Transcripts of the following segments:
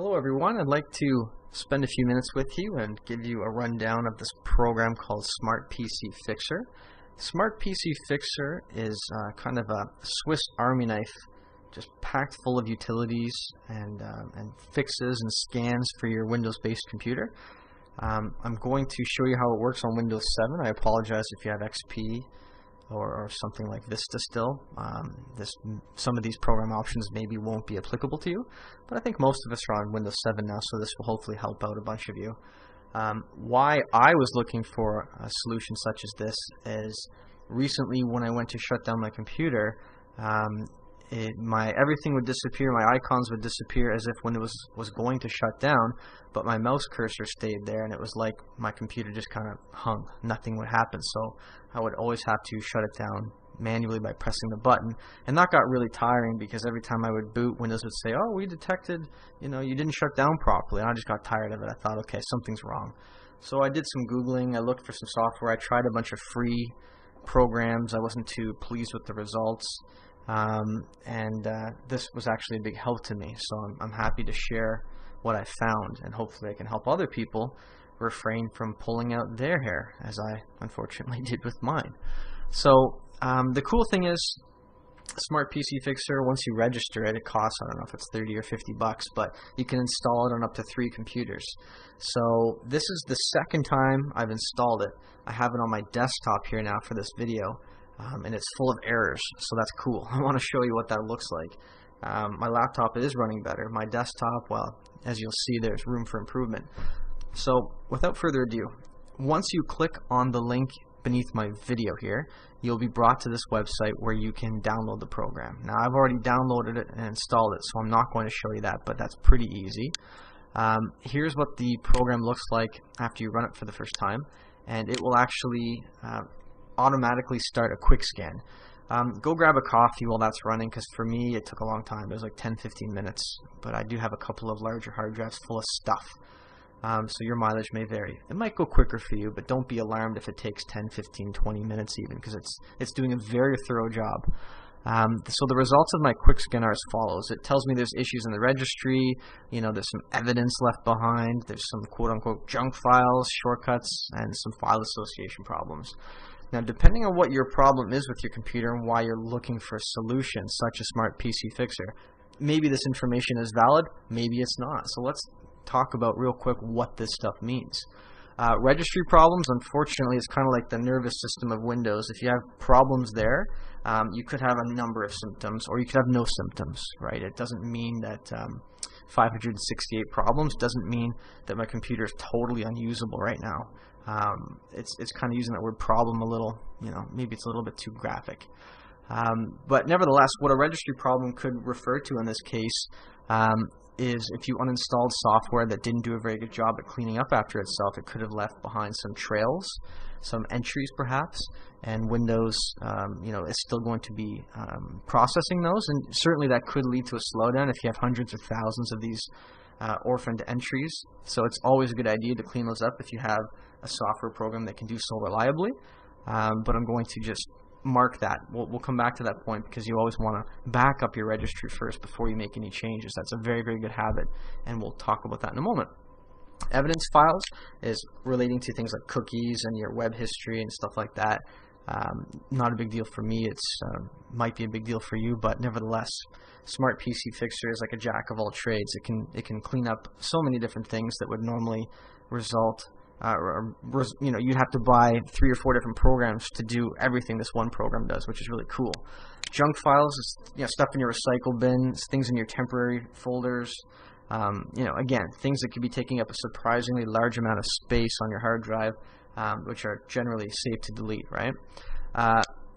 Hello everyone, I'd like to spend a few minutes with you and give you a rundown of this program called SmartPCFixer. SmartPCFixer is kind of a Swiss Army knife, just packed full of utilities and fixes and scans for your Windows-based computer. I'm going to show you how it works on Windows 7. I apologize if you have XP or something like Vista still. Some of these program options maybe won't be applicable to you, but I think most of us are on Windows 7 now, so this will hopefully help out a bunch of you. Why I was looking for a solution such as this is recently when I went to shut down my computer, everything would disappear, my icons would disappear as if when it was going to shut down, but my mouse cursor stayed there, and it was like my computer just kind of hung. Nothing would happen, so I would always have to shut it down manually by pressing the button, and that got really tiring because every time I would boot, Windows would say, oh, we detected, you didn't shut down properly, and I just got tired of it. I thought, okay, something's wrong. So I did some Googling, I looked for some software, I tried a bunch of free programs. I wasn't too pleased with the results. This was actually a big help to me, so I'm happy to share what I found, and hopefully I can help other people refrain from pulling out their hair, as I unfortunately did with mine. So the cool thing is, SmartPCFixer, once you register it, it costs, I don't know if it's 30 or 50 bucks, but you can install it on up to 3 computers. So this is the second time I've installed it. I have it on my desktop here now for this video. And it's full of errors, so that's cool. I want to show you what that looks like. My laptop is running better. My desktop, well, as you'll see, there's room for improvement. So without further ado, once you click on the link beneath my video here, you'll be brought to this website where you can download the program. Now, I've already downloaded it and installed it, so I'm not going to show you that, but that's pretty easy. Here's what the program looks like after you run it for the first time, and it will actually automatically start a quick scan. Go grab a coffee while that's running, because for me it took a long time. It was like 10-15 minutes, but I do have a couple of larger hard drives full of stuff, so your mileage may vary. It might go quicker for you, but don't be alarmed if it takes 10, 15, 20 minutes even, because it's doing a very thorough job. So the results of my quick scan are as follows. It tells me there's issues in the registry, there's some evidence left behind, there's some quote-unquote junk files, shortcuts, and some file association problems. Now, depending on what your problem is with your computer and why you're looking for a solution, such as SmartPCFixer, maybe this information is valid, maybe it's not. So let's talk about real quick what this stuff means. Registry problems, unfortunately, is kind of like the nervous system of Windows. If you have problems there, you could have a number of symptoms, or you could have no symptoms, right? It doesn't mean that 568 problems doesn't mean that my computer is totally unusable right now. It's kind of using that word problem a little, maybe it's a little bit too graphic. But nevertheless, what a registry problem could refer to in this case is if you uninstalled software that didn't do a very good job at cleaning up after itself, it could have left behind some trails, some entries perhaps, and Windows is still going to be processing those, and certainly that could lead to a slowdown if you have hundreds or thousands of these orphaned entries. So it's always a good idea to clean those up if you have a software program that can do so reliably. But I'm going to just mark that. We'll come back to that point, because you always want to back up your registry first before you make any changes. That's a very, very good habit, and we'll talk about that in a moment. Evidence files is relating to things like cookies and your web history and stuff like that. Not a big deal for me. It's might be a big deal for you, but nevertheless, SmartPCFixer is like a jack of all trades. It can clean up so many different things that would normally result. You'd have to buy 3 or 4 different programs to do everything this one program does, which is really cool. Junk files is stuff in your recycle bin, things in your temporary folders. Again, things that could be taking up a surprisingly large amount of space on your hard drive, which are generally safe to delete, right?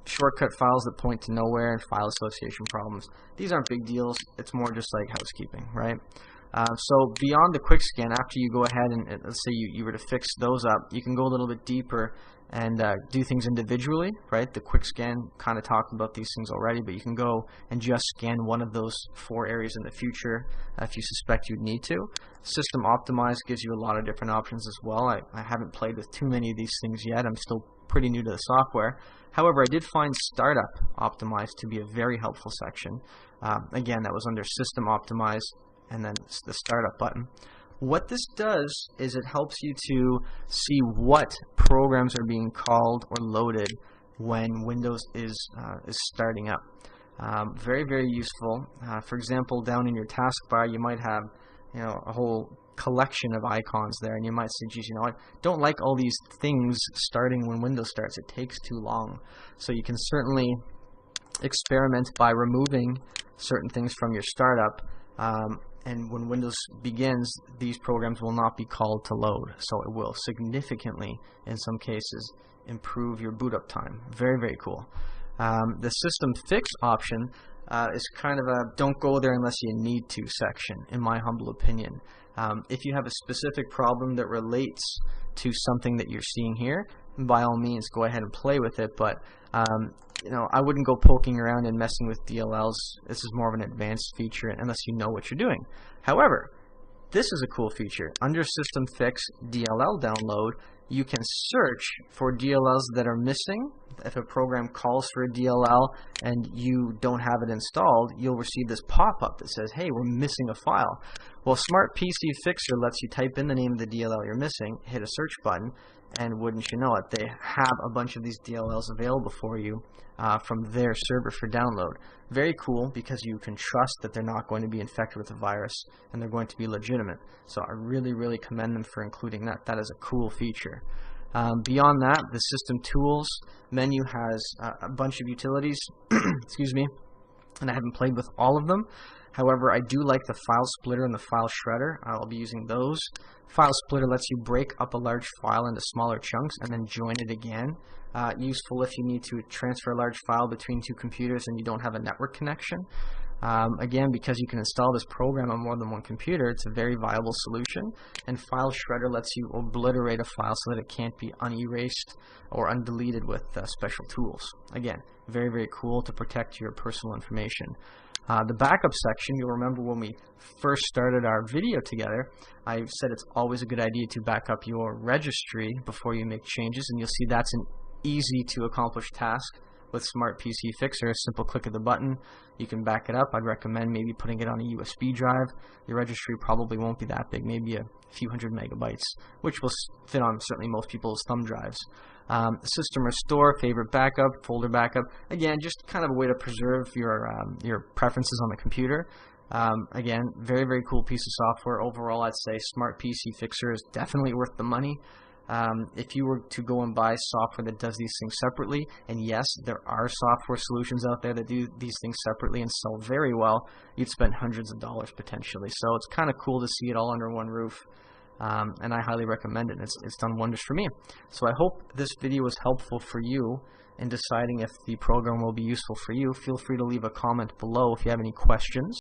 Shortcut files that point to nowhere and file association problems. These aren't big deals. It's more just like housekeeping, right? So beyond the quick scan, after you go ahead and let's say you were to fix those up, you can go a little bit deeper and do things individually, right? The quick scan kind of talked about these things already, but you can go and just scan one of those 4 areas in the future if you suspect you'd need to. System Optimize gives you a lot of different options as well. I haven't played with too many of these things yet. I'm still pretty new to the software. However, I did find Startup Optimize to be a very helpful section. Again, that was under System Optimize, and then the startup button. What this does is it helps you to see what programs are being called or loaded when Windows is starting up. Very, very useful. For example, down in your taskbar, you might have a whole collection of icons there, and you might say, geez, I don't like all these things starting when Windows starts. It takes too long. So you can certainly experiment by removing certain things from your startup, and when Windows begins, these programs will not be called to load. So it will significantly, in some cases, improve your boot up time. Very, very cool. The system fix option is kind of a don't go there unless you need to section, in my humble opinion. If you have a specific problem that relates to something that you're seeing here, by all means go ahead and play with it, but I wouldn't go poking around and messing with DLLs. This is more of an advanced feature unless you know what you're doing. However, this is a cool feature. Under System Fix DLL Download, you can search for DLLs that are missing. If a program calls for a DLL and you don't have it installed, you'll receive this pop-up that says, hey, we're missing a file. Well, SmartPCFixer lets you type in the name of the DLL you're missing, hit a search button, and wouldn't you know it, they have a bunch of these DLLs available for you from their server for download. Very cool, because you can trust that they're not going to be infected with a virus and they're going to be legitimate. So I really, really commend them for including that. That is a cool feature. Beyond that, the System Tools menu has a bunch of utilities, excuse me, and I haven't played with all of them. However, I do like the File Splitter and the File Shredder. I'll be using those. File Splitter lets you break up a large file into smaller chunks and then join it again. Useful if you need to transfer a large file between two computers and you don't have a network connection. Again, because you can install this program on more than one computer, it's a very viable solution. And File Shredder lets you obliterate a file so that it can't be unerased or undeleted with special tools. Again, very, very cool to protect your personal information. The backup section, you'll remember when we first started our video together, I said it's always a good idea to back up your registry before you make changes, and you'll see that's an easy to accomplish task with SmartPCFixer. A simple click of the button, you can back it up. I'd recommend maybe putting it on a USB drive. Your registry probably won't be that big, maybe a few hundred megabytes, which will fit on certainly most people's thumb drives. System Restore, favorite backup, folder backup. Again, just kind of a way to preserve your preferences on the computer. Again, very, very cool piece of software. Overall, I'd say SmartPCFixer is definitely worth the money. If you were to go and buy software that does these things separately, and yes, there are software solutions out there that do these things separately and sell very well, you'd spend hundreds of dollars potentially. So it's kind of cool to see it all under one roof. And I highly recommend it. It's done wonders for me. So I hope this video was helpful for you in deciding if the program will be useful for you. Feel free to leave a comment below if you have any questions.